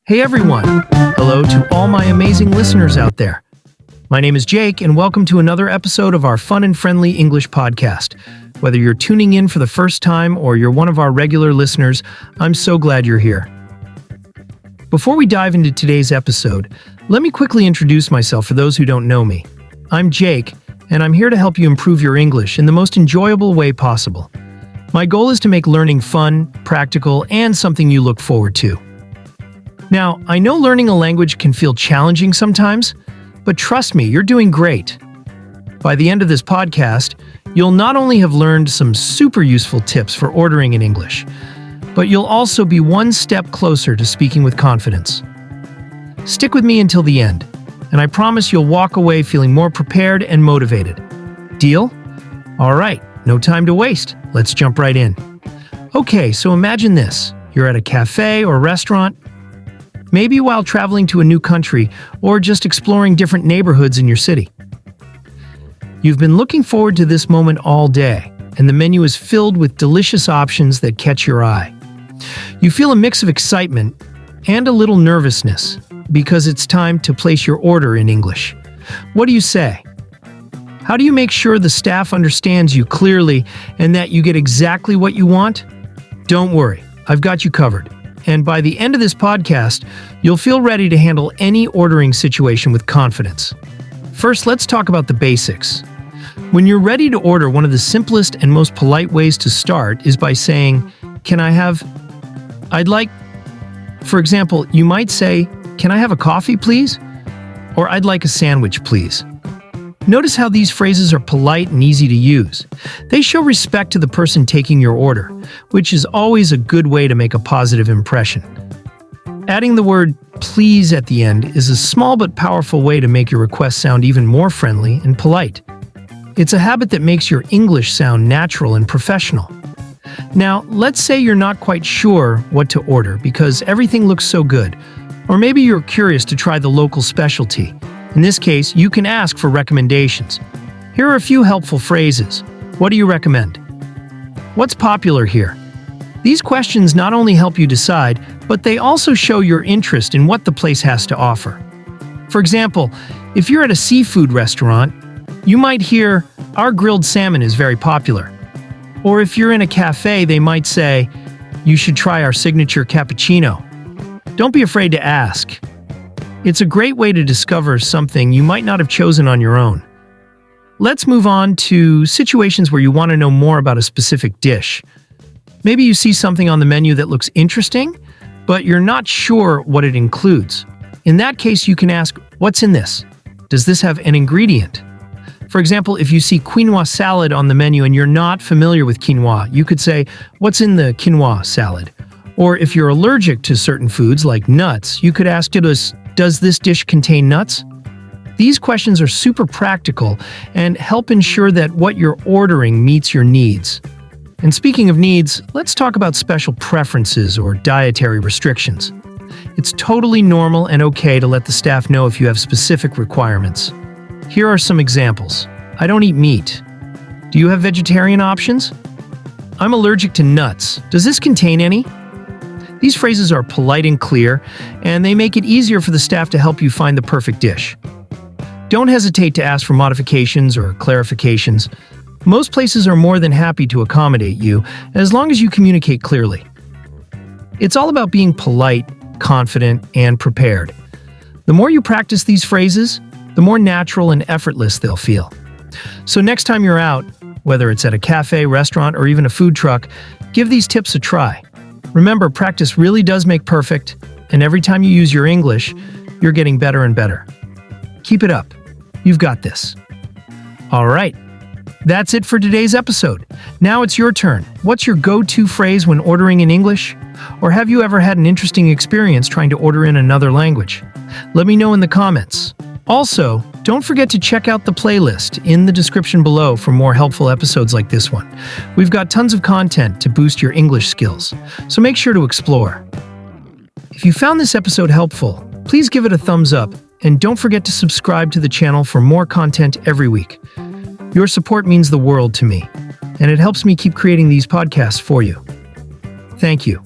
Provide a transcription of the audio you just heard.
Hey everyone! Hello to all my amazing listeners out there. My name is Jake, and welcome to another episode of our fun and friendly English podcast. Whether you're tuning in for the first time or you're one of our regular listeners, I'm so glad you're here. Before we dive into today's episode, let me quickly introduce myself for those who don't know me. I'm Jake, and I'm here to help you improve your English in the most enjoyable way possible. My goal is to make learning fun, practical, and something you look forward to. Now, I know learning a language can feel challenging sometimes, but trust me, you're doing great. By the end of this podcast, you'll not only have learned some super useful tips for ordering in English, but you'll also be one step closer to speaking with confidence. Stick with me until the end, and I promise you'll walk away feeling more prepared and motivated. Deal? All right, no time to waste. Let's jump right in. Okay, so imagine this. You're at a cafe or restaurant, maybe while traveling to a new country or just exploring different neighborhoods in your city. You've been looking forward to this moment all day, and the menu is filled with delicious options that catch your eye. You feel a mix of excitement and a little nervousness because it's time to place your order in English. What do you say? How do you make sure the staff understands you clearly and that you get exactly what you want? Don't worry, I've got you covered. And by the end of this podcast, you'll feel ready to handle any ordering situation with confidence. First, let's talk about the basics. When you're ready to order, one of the simplest and most polite ways to start is by saying, I'd like. For example, you might say, "Can I have a coffee, please?" Or "I'd like a sandwich, please." Notice how these phrases are polite and easy to use. They show respect to the person taking your order, which is always a good way to make a positive impression. Adding the word "please" at the end is a small but powerful way to make your request sound even more friendly and polite. It's a habit that makes your English sound natural and professional. Now, let's say you're not quite sure what to order because everything looks so good, or maybe you're curious to try the local specialty. In this case, you can ask for recommendations. Here are a few helpful phrases. What do you recommend? What's popular here? These questions not only help you decide, but they also show your interest in what the place has to offer. For example, if you're at a seafood restaurant, you might hear, "Our grilled salmon is very popular." Or if you're in a cafe, they might say, "You should try our signature cappuccino." Don't be afraid to ask. It's a great way to discover something you might not have chosen on your own. Let's move on to situations where you want to know more about a specific dish. Maybe you see something on the menu that looks interesting, but you're not sure what it includes. In that case, you can ask, "What's in this? Does this have an ingredient?" For example, if you see quinoa salad on the menu and you're not familiar with quinoa, you could say, "What's in the quinoa salad?" Or if you're allergic to certain foods like nuts, you could ask, "Does this dish contain nuts?" These questions are super practical and help ensure that what you're ordering meets your needs. And speaking of needs, let's talk about special preferences or dietary restrictions. It's totally normal and okay to let the staff know if you have specific requirements. Here are some examples. "I don't eat meat." "Do you have vegetarian options?" "I'm allergic to nuts. Does this contain any?" These phrases are polite and clear, and they make it easier for the staff to help you find the perfect dish. Don't hesitate to ask for modifications or clarifications. Most places are more than happy to accommodate you, as long as you communicate clearly. It's all about being polite, confident, and prepared. The more you practice these phrases, the more natural and effortless they'll feel. So next time you're out, whether it's at a cafe, restaurant, or even a food truck, give these tips a try. Remember, practice really does make perfect, and every time you use your English, you're getting better and better. Keep it up. You've got this. All right. That's it for today's episode. Now it's your turn. What's your go-to phrase when ordering in English? Or have you ever had an interesting experience trying to order in another language? Let me know in the comments. Also, don't forget to check out the playlist in the description below for more helpful episodes like this one. We've got tons of content to boost your English skills, so make sure to explore. If you found this episode helpful, please give it a thumbs up, and don't forget to subscribe to the channel for more content every week. Your support means the world to me, and it helps me keep creating these podcasts for you. Thank you.